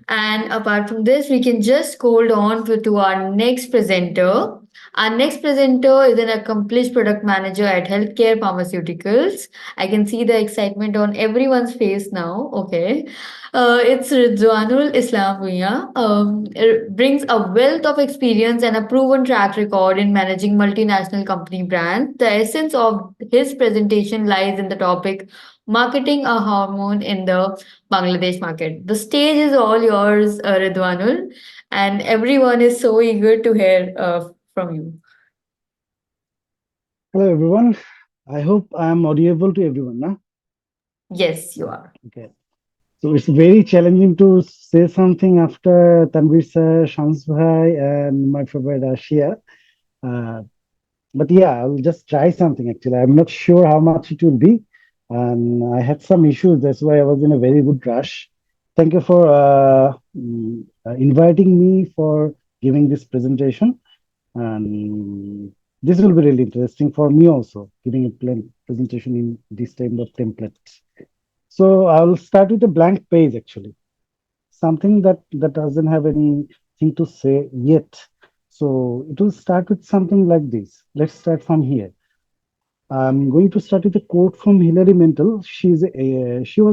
And apart from this, we can just hold on to our next presenter. Our next presenter is an accomplished product manager at Healthcare Pharmaceuticals. I can see the excitement on everyone's face now. Okay. It's Riduanul Islam Bhuiyan. It brings a wealth of experience and a proven track record in managing multinational company brands. The essence of his presentation lies in the topic marketing a hormone in the Bangladesh market. The stage is all yours, Ridwanul, and everyone is so eager to hear from you. Hello everyone. I hope I am audible to everyone. Nah? Yes, you are. Okay. So it's very challenging to say something after Tanvir sir, Shams bhai, and my favorite Ashia. Uh, but yeah, I'll just try something actually. I'm not sure how much it will be. And I had some issues. That's why I was in a very good rush. Thank you for inviting me for giving this presentation. And this will be really interesting for me also, giving a presentation in this type of template. So I'll start with a blank page actually, something that doesn't have anything to say yet. So it will start with something like this. Let's start from here. I'm going to start with a quote from Hilary Mantel. She was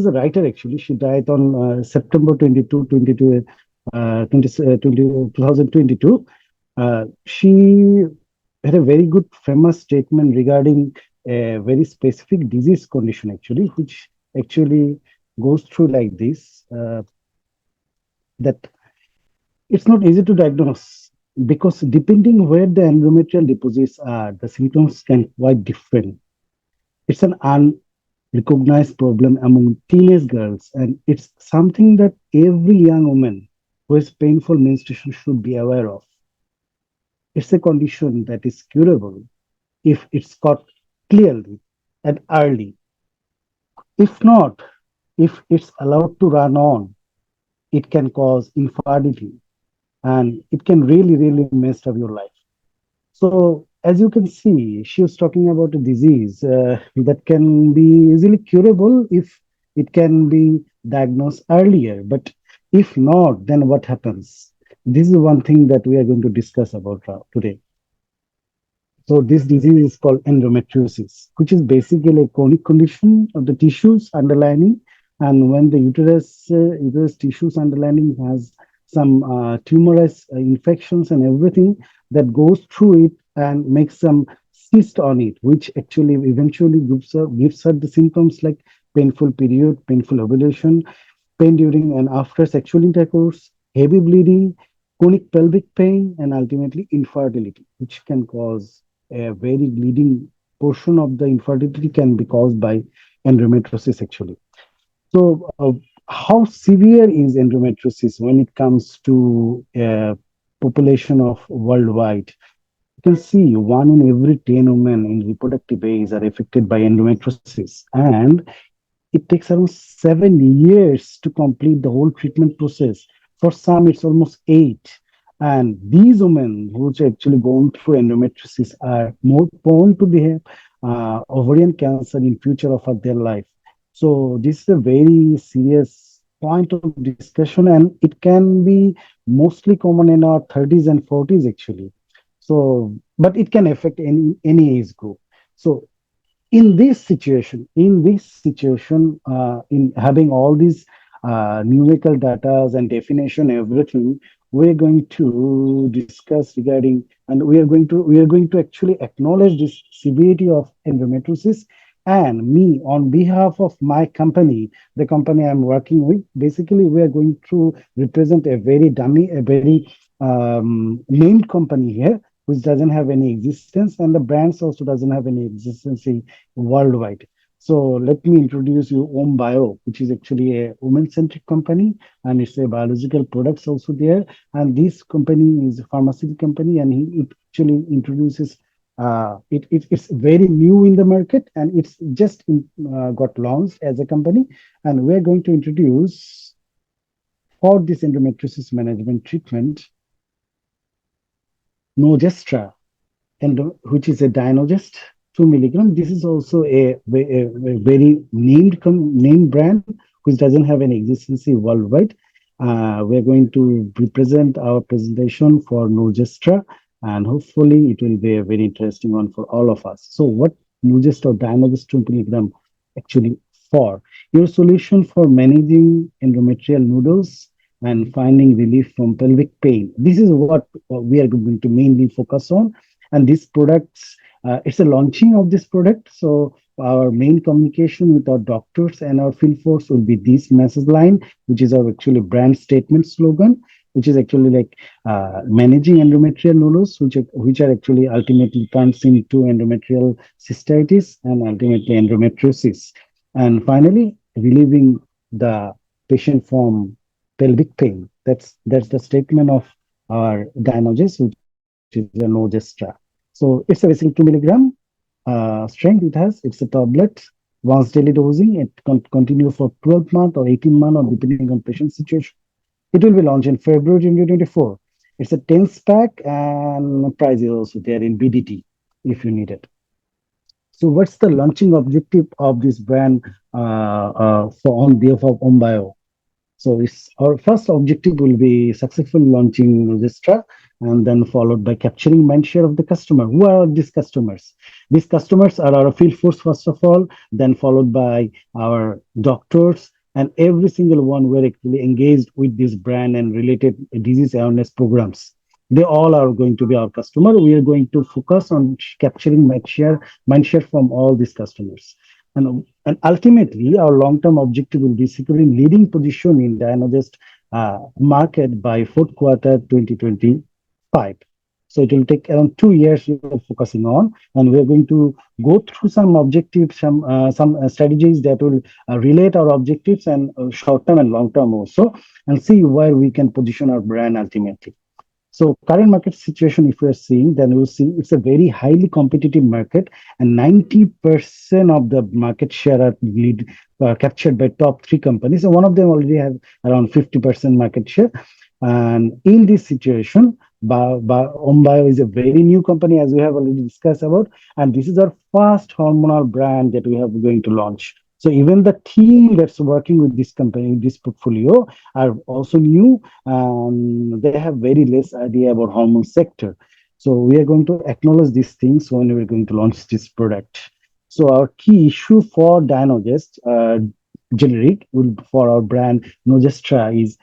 a writer actually. She died on September 22, 2022. She had a very good famous statement regarding a very specific disease condition actually, which actually goes through like this, that it's not easy to diagnose because depending where the endometrial deposits are, the symptoms can quite different. It's an unrecognized problem among teenage girls, and it's something that every young woman who has painful menstruation should be aware of. It's a condition that is curable if it's caught clearly and early. If not, if it's allowed to run on, it can cause infertility and it can really mess up your life. So, as you can see, she was talking about a disease that can be easily curable if it can be diagnosed earlier. But if not, then what happens? This is one thing that we are going to discuss about today. So this disease is called endometriosis, which is basically a chronic condition of the tissues underlining. And when the uterus tissues underlining has some tumorous infections and everything that goes through it and makes some cyst on it, which actually eventually gives her the symptoms like painful period, painful ovulation, pain during and after sexual intercourse, heavy bleeding, chronic pelvic pain, and ultimately infertility, which can cause a very leading portion of the infertility can be caused by endometriosis actually. So, how severe is endometriosis when it comes to population of worldwide? You can see 1 in every 10 women in reproductive age are affected by endometriosis, and it takes around 7 years to complete the whole treatment process. For some, it's almost 8. And these women who's actually gone through endometriosis are more prone to have ovarian cancer in future of their life. So this is a very serious point of discussion, and it can be mostly common in our 30s and 40s actually. So, but it can affect any age group. So in having all these numerical data and definition, everything, we're going to discuss regarding, and we are going to actually acknowledge this severity of endometriosis. And me, on behalf of my company, the company I'm working with, basically, we are going to represent a very named company here, which doesn't have any existence, and the brands also doesn't have any existence worldwide. So let me introduce you Om Bio, which is actually a women-centric company, and it's a biological products also there. And this company is a pharmaceutical company, and it actually introduces. It's very new in the market, and it's just got launched as a company. And we're going to introduce for this endometriosis management treatment, Nogestra, and which is a Dynogest 2 milligram. This is also a very named brand which doesn't have any existence worldwide. We're going to represent our presentation for Nugestra, and hopefully it will be a very interesting one for all of us. So, what Nugest or Dynagest milligram actually for? Your solution for managing endometrial nodules and finding relief from pelvic pain. This is what we are going to mainly focus on. And these products, it's a launching of this product. So our main communication with our doctors and our field force will be this message line, which is our actually brand statement slogan, which is actually like managing endometrial nodules, which are actually ultimately turns into endometrial cystitis and ultimately endometriosis. And finally, relieving the patient from pelvic pain. That's the statement of our Dynogest, which is a Nogestra. So it's a basically 2 milligram strength. It's a tablet, once daily dosing. It continue for 12 months or 18 months, or depending on patient situation. It will be launched in February 2024. It's a 10 pack, and price is also there in BDT if you need it. So what's the launching objective of this brand for on behalf of Ombio? So it's, our first objective will be successful launching Registra, and then followed by capturing mind share of the customer. Who are these customers? These customers are our field force, first of all, then followed by our doctors, and every single one were actually engaged with this brand and related disease awareness programs. They all are going to be our customer. We are going to focus on capturing mind share from all these customers. And ultimately, our long-term objective will be securing leading position in Dynogest market by fourth quarter 2025. So it will take around 2 years we are focusing on, and we are going to go through some objectives, some strategies that will relate our objectives and short-term and long-term also, and see where we can position our brand ultimately. So current market situation, if we are seeing, then we'll see it's a very highly competitive market, and 90% of the market share are captured by top three companies. So one of them already have around 50% market share. And in this situation, Ombio is a very new company, as we have already discussed about, and this is our first hormonal brand that we have going to launch. So even the team that's working with this company, this portfolio, are also new. They have very less idea about hormone sector. So we are going to acknowledge these things when we're going to launch this product. So our key issue for Dynogest generic for our brand Nogestra is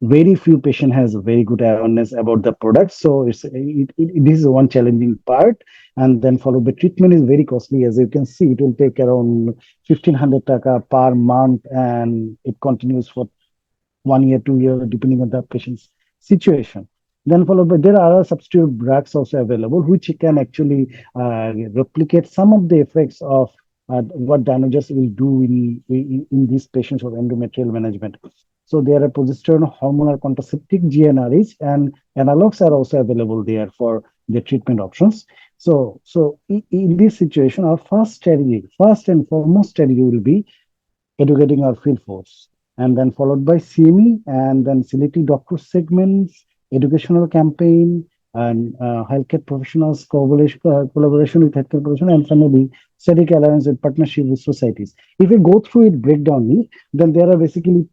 very few patient has a very good awareness about the product. So this is one challenging part. And then followed by treatment is very costly. As you can see, it will take around 1500 taka per month, and it continues for 1 year, 2 year, depending on the patient's situation. Then followed by, there are other substitute drugs also available, which can actually replicate some of the effects of what Dynogest will do in these patients with endometrial management. So there are progesterone hormonal contraceptive GnRH, and analogs are also available there for the treatment options. So in this situation, our first and foremost strategy will be educating our field force, and then followed by CME, and then selecting doctor segments, educational campaign, and healthcare professionals collaboration with healthcare professionals, and finally strategic alliance and partnership with societies. If we go through it breakdown, then there are basically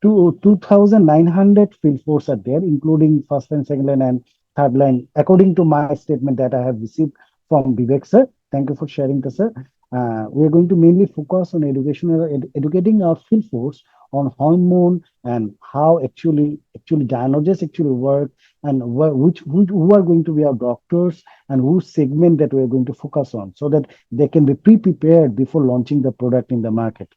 2,900 field force are there, including first line, second line, and third line, according to my statement that I have received from Vivek sir. Thank you for sharing this, sir. We are going to mainly focus on educating our field force on hormone and how actually diagnosis actually work, and who are going to be our doctors, and whose segment that we are going to focus on, so that they can be pre-prepared before launching the product in the market.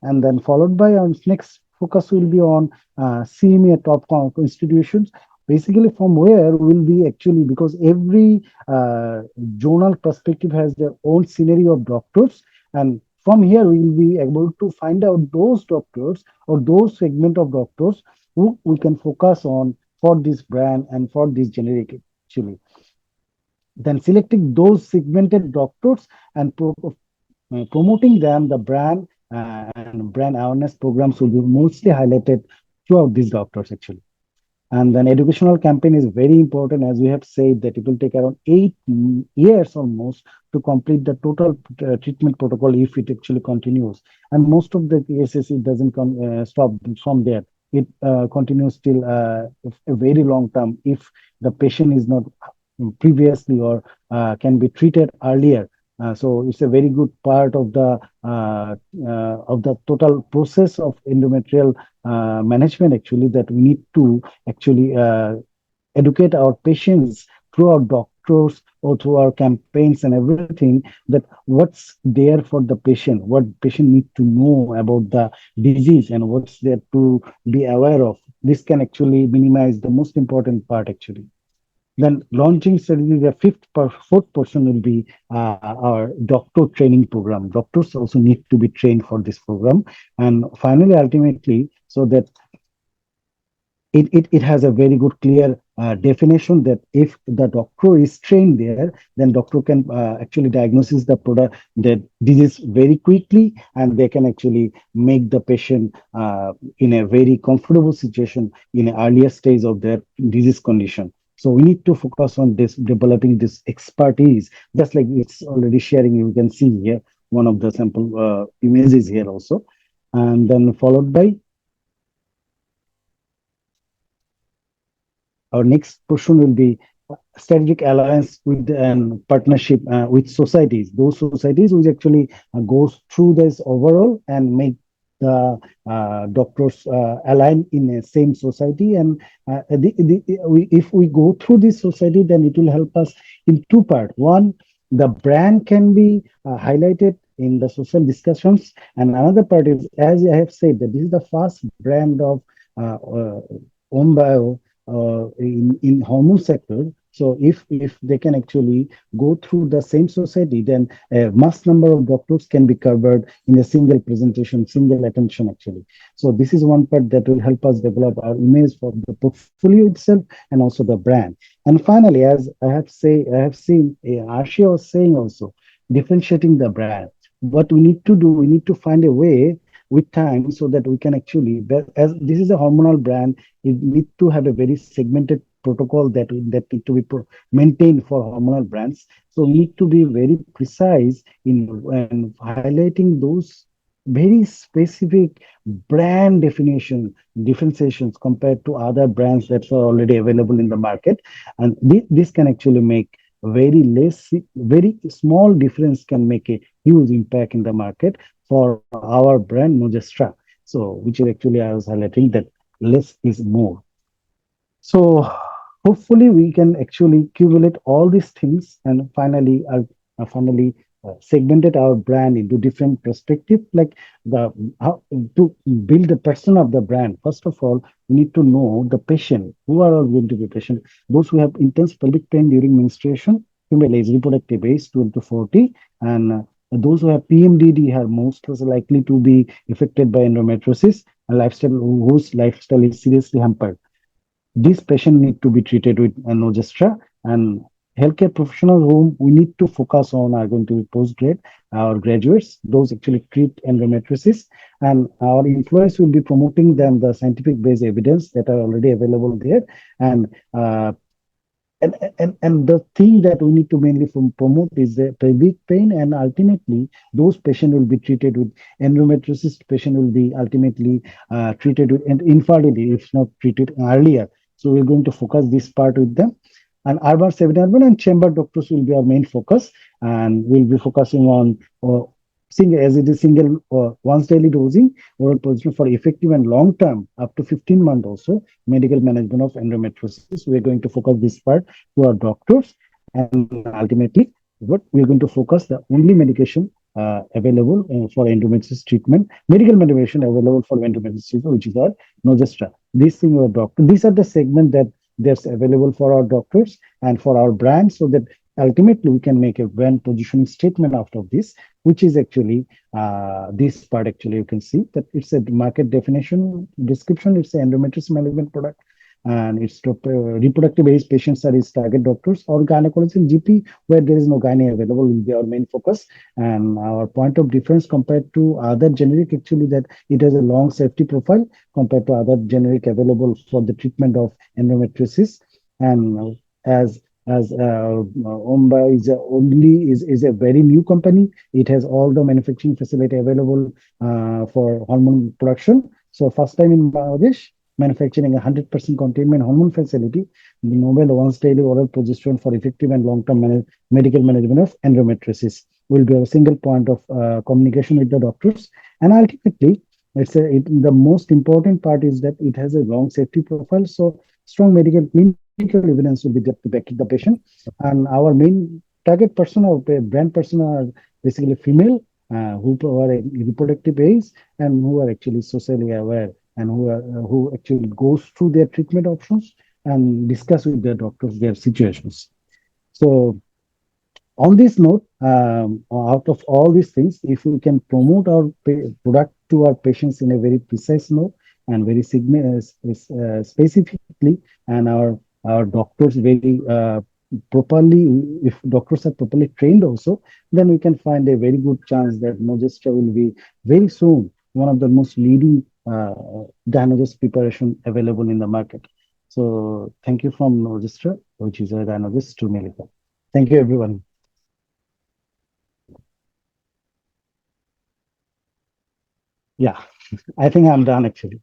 And then followed by our next focus will be on CME at top institutions. Basically, from where will be actually, because every zonal perspective has their own scenario of doctors, and from here we will be able to find out those doctors or those segment of doctors who we can focus on for this brand and for this generic actually. Then selecting those segmented doctors and promoting them, the brand and brand awareness programs will be mostly highlighted throughout these doctors actually. And then educational campaign is very important, as we have said that it will take around 8 years almost to complete the total treatment protocol if it actually continues. And most of the cases it doesn't stop from there. it continues till a very long term if the patient is not previously or can be treated earlier. So it's a very good part of the total process of endometrial management actually, that we need to actually educate our patients through our doctors or through our campaigns and everything, that what's there for the patient, what patient need to know about the disease and what's there to be aware of. This can actually minimize the most important part actually. Then launching strategy, the fourth portion will be our doctor training program. Doctors also need to be trained for this program. And finally, ultimately, so that it has a very good clear definition that if the doctor is trained there, then doctor can actually diagnose the product, the disease very quickly, and they can actually make the patient in a very comfortable situation in an earlier stage of their disease condition. So we need to focus on this, developing this expertise, just like it's already sharing. You can see here one of the sample images here also, and then followed by our next portion will be strategic alliance with and partnership with societies. Those societies which actually goes through this overall and make the doctors align in a same society. And if we go through this society, then it will help us in two part. One, the brand can be highlighted in the social discussions, and another part is, as I have said, that this is the first brand of Ombio in hormone sector. So if they can actually go through the same society, then a mass number of doctors can be covered in a single presentation, single attention actually. So this is one part that will help us develop our image for the portfolio itself and also the brand. And finally, as I have seen Arshia was saying also, differentiating the brand. What we need to do, we need to find a way with time so that we can actually, as this is a hormonal brand, it need to have a very segmented protocol that need to be maintained for hormonal brands. So we need to be very precise in highlighting those very specific brand differentiations compared to other brands that are already available in the market. And this can actually make very small difference can make a huge impact in the market for our brand Nojestra. So which is actually I was highlighting that less is more. So hopefully we can actually accumulate all these things, and finally segmented our brand into different perspective, like the how to build the persona of the brand. First of all, we need to know the patient. Who are all going to be patient? Those who have intense pelvic pain during menstruation, female age, reproductive age 12 to 40, and those who have PMDD are most likely to be affected by endometriosis, and lifestyle whose lifestyle is seriously hampered. These patients need to be treated with Nogestra. And healthcare professionals whom we need to focus on are going to be postgrad or graduates, those actually treat endometriosis. And our employees will be promoting them the scientific based evidence that are already available there. And and the thing that we need to mainly promote is the pelvic pain, and ultimately those patients will be treated with endometriosis. Patient will be ultimately treated with infertility if not treated earlier. So we're going to focus this part with them. And urban, semi-urban, and chamber doctors will be our main focus, and we'll be focusing on single, as it is single once daily dosing, oral position for effective and long term up to 15 months also medical management of endometriosis. We're going to focus this part to our doctors, and ultimately what we're going to focus the only medication available for endometriosis treatment, medical medication available for endometriosis treatment, which is our Nogestra. These thing our doctor, these are the segment that that's available for our doctors and for our brand, so that ultimately we can make a brand positioning statement out of this, which is actually this part. Actually you can see that it's a market definition description. It's an endometriosis management product, and it's reproductive age patients are its target doctors, or gynecology and GP where there is no gynae available will be our main focus. And our point of difference compared to other generic actually, that it has a long safety profile compared to other generic available for the treatment of endometriosis. And as Omba is a very new company. It has all the manufacturing facility available for hormone production. So first time in Bangladesh, manufacturing a 100% containment hormone facility, the novel once daily oral progesterone for effective and long-term medical management of endometriosis will be a single point of communication with the doctors. And ultimately, the most important part is that it has a long safety profile. So strong medical clinical evidence will be there to back the patient. And our main target person or brand person are basically female who are in reproductive age and who are actually socially aware and who actually goes through their treatment options and discuss with their doctors their situations. So on this note, out of all these things, if we can promote our product to our patients in a very precise note and very specifically, and our doctors very properly, if doctors are properly trained also, then we can find a very good chance that Mogestra will be very soon one of the most leading diagnosis preparation available in the market. So thank you from Mogestra, which is a diagnosis to Melita. Thank you, everyone. Yeah, I think I'm done actually.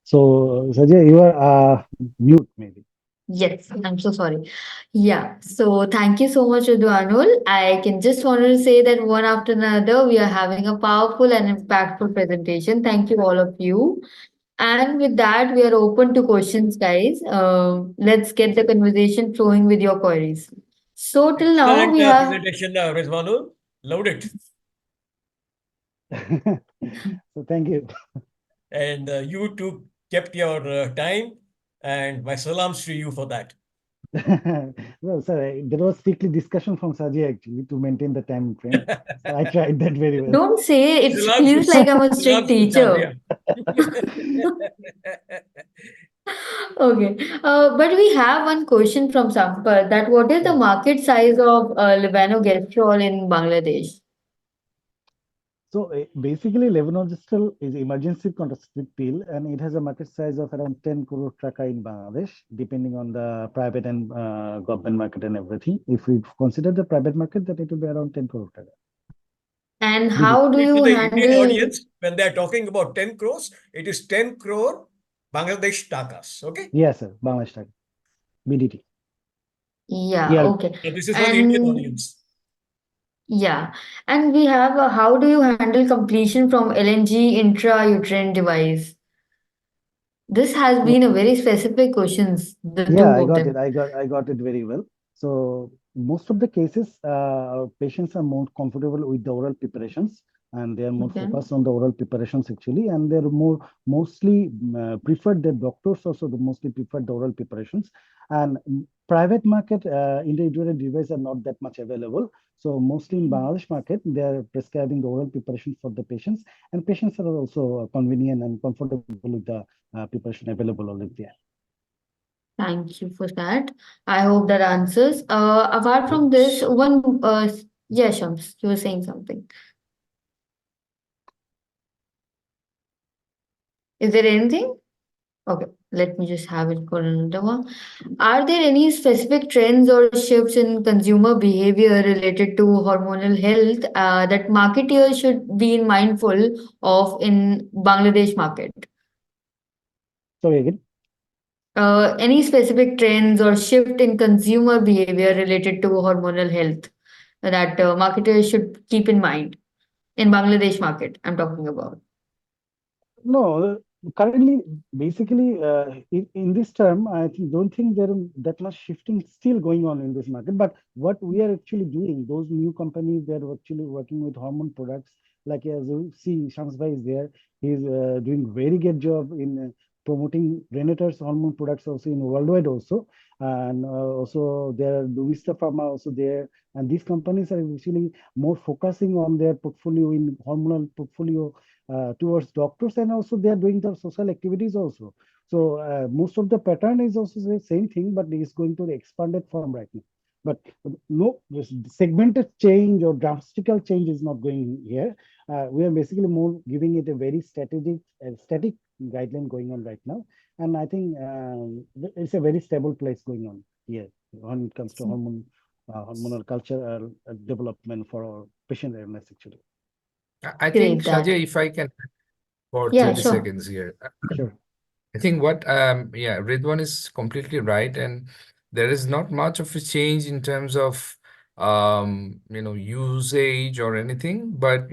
So, Sajay, you are mute maybe. Yes, I'm so sorry. Yeah, so thank you so much, Riduanul. I can just want to say that one after another, we are having a powerful and impactful presentation. Thank you, all of you. And with that, we are open to questions, guys. Let's get the conversation flowing with your queries. So, till now, Excellent we have. presentation, Rizwanul. Loved it. So, thank you. And you too kept your time. And my salams to you for that. Well, sir, there was strictly discussion from Sajay actually to maintain the time frame. So, I tried that very well. Don't say it Salams to, feels like I'm a strict salams to teacher. Sadia. Okay, but we have one question from Sampar that what is the Oh. market size of levonorgestrel in Bangladesh? So basically, levonorgestrel is emergency contraceptive pill, and it has a market size of around 10 crore taka in Bangladesh, depending on the private and government market and everything. If we consider the private market, that it will be around 10 crore taka. And BD. how do To you the Indian handle? audience, when they are talking about 10 crores, it is 10 crore Bangladesh takas. Okay. Yes, sir. Bangladesh taka. BDT. Yeah, ER. okay. So this is for the Indian And audience. yeah, and we have how do you handle completion from LNG intrauterine device? This has been a very specific questions, the two Yeah, I of got them. it. I got it very well. So most of the cases, patients are more comfortable with the oral preparations, and they are more Okay. focused on the oral preparations actually, and they're more mostly preferred. The doctors also the mostly prefer the oral preparations, and private market individual devices are not that much available. So mostly in Bangladesh market, they are prescribing the oral preparation for the patients, and patients are also convenient and comfortable with the preparation available over there. Thank you for that. I hope that answers. Apart from this, one yeah, Shams, you were saying something. Is there anything? Okay, let me just have it for another one. Are there any specific trends or shifts in consumer behavior related to hormonal health that marketeers should be mindful of in Bangladesh market? Sorry again. Any specific trends or shift in consumer behavior related to hormonal health that marketers should keep in mind in Bangladesh market? I'm talking about. No, currently, basically, in this term, don't think there is that much shifting still going on in this market. But what we are actually doing, those new companies that are actually working with hormone products, like as you see, Shams Bhai is there. He's doing very good job in promoting Renetar's hormone products also in worldwide also, and also there are Duvista Pharma also there, and these companies are actually more focusing on their portfolio in hormonal portfolio towards doctors, and also they are doing the social activities also. So most of the pattern is also the same thing, but it is going to the expanded form right now. But no segmented change or drastical change is not going here. We are basically more giving it a very static guideline going on right now, and I think it's a very stable place going on here when it comes to hormonal culture development for our patient awareness actually. I think, Great that. Sajay, if I can for Yeah, 20 sure. seconds here. Sure. I think yeah, Ridwan is completely right, and there is not much of a change in terms of usage or anything. But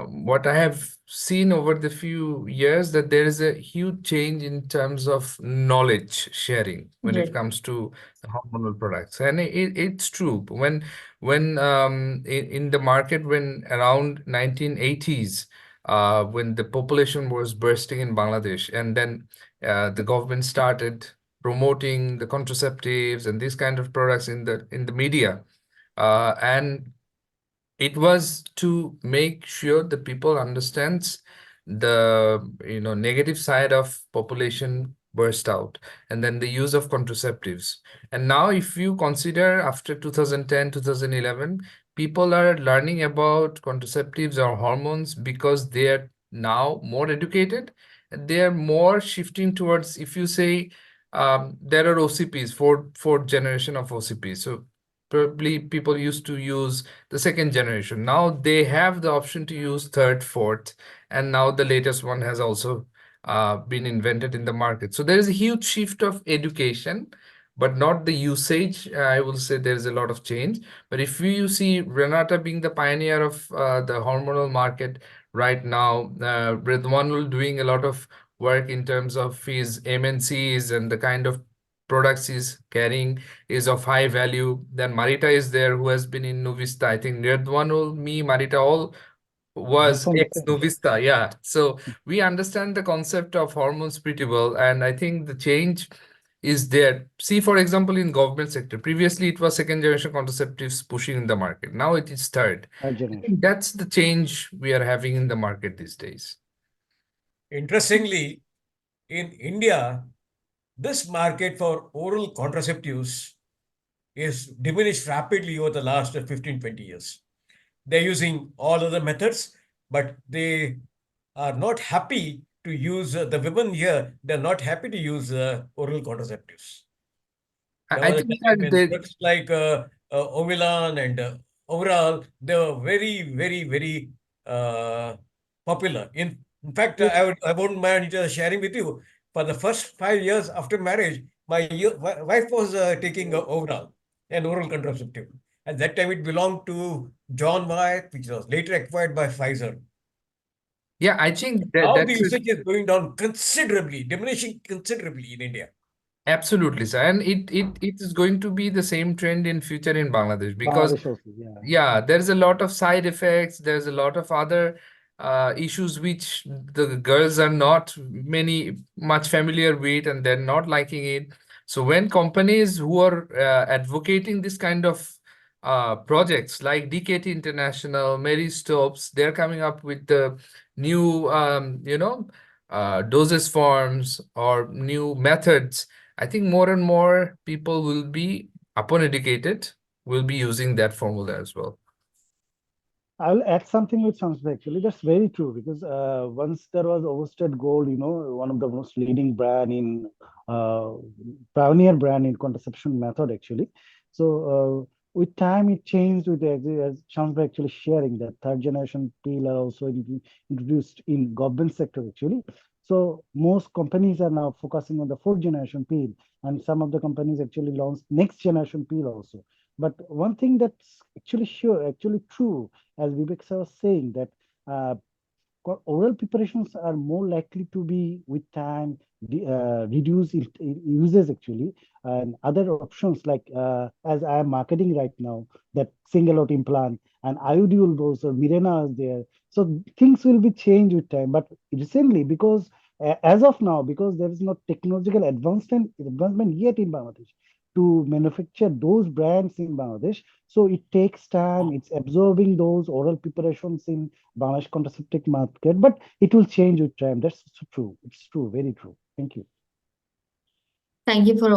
what I have seen over the few years, that there is a huge change in terms of knowledge sharing when it Yes. comes to the hormonal products, and it's true. When in the market, when around 1980s, when the population was bursting in Bangladesh, and then the government started promoting the contraceptives and these kind of products in the media, and it was to make sure the people understands the negative side of population burst out, and then the use of contraceptives. And now if you consider, after 2010 2011, people are learning about contraceptives or hormones because they are now more educated, and they are more shifting towards, if you say, there are OCPs, fourth generation of OCPs. So probably people used to use the second generation. Now they have the option to use third, fourth, and now the latest one has also been invented in the market. So there is a huge shift of education, but not the usage. I will say there is a lot of change. But if you see Renata being the pioneer of the hormonal market right now, Riduanul doing a lot of work in terms of his MNCs and the kind of products he's carrying is of high value. Then Marita is there, who has been in Novista. I think Nerdwanul, me, Marita, all We're was from the ex same. Novista. Yeah. So we understand the concept of hormones pretty well. And I think the change is there. See, for example, in government sector, previously it was second generation contraceptives pushing in the market. Now it is third. Third I generation. think that's the change we are having in the market these days. Interestingly, in India, this market for oral contraceptives is diminished rapidly over the last 15, 20 years. They're using all other methods, but they are not happy to use the women here. They're not happy to use oral contraceptives. There I was a think time when that drugs like Ovilan and overall, they were very, very, very uh, popular. In fact, Yes, I wouldn't mind sharing with you. For the first 5 years after marriage, my wife was taking overall an oral contraceptive. At that time, it belonged to John Wyatt, which was later acquired by Pfizer. yeah, I think Now the that's a usage is going down considerably, diminishing considerably in India. absolutely, sir. And it is going to be the same trend in future in Bangladesh, because Bangladesh also. Yeah. yeah, there's a lot of side effects, there's a lot of other issues which the girls are not many much familiar with, and they're not liking it. So when companies who are advocating this kind of projects like DKT International, Mary Stopes, they're coming up with the new doses forms or new methods. I think more and more people will be, upon educated, will be using that formula as well. I'll add something with Samsung actually. That's very true because once there was Oversted Gold, one of the most leading brand in pioneer brand in contraception method actually. So with time it changed with as Samsung actually sharing that third generation pill are also introduced in government sector actually. So most companies are now focusing on the fourth generation pill, and some of the companies actually launched next generation pill also. But one thing that's actually sure, actually true, as Vivek sir was saying, that uh, oral preparations are more likely to be with time reduce in uses actually, and other options like as I am marketing right now, that single out implant and IUD also Mirena is there. So things will be changed with time. But recently, because as of now, because there is no technological advancement yet in Bangladesh to manufacture those brands in Bangladesh, so it takes time. It's absorbing those oral preparations in Bangladesh contraceptive market, but it will change with time. That's true. It's true, very true. Thank you. Thank you for all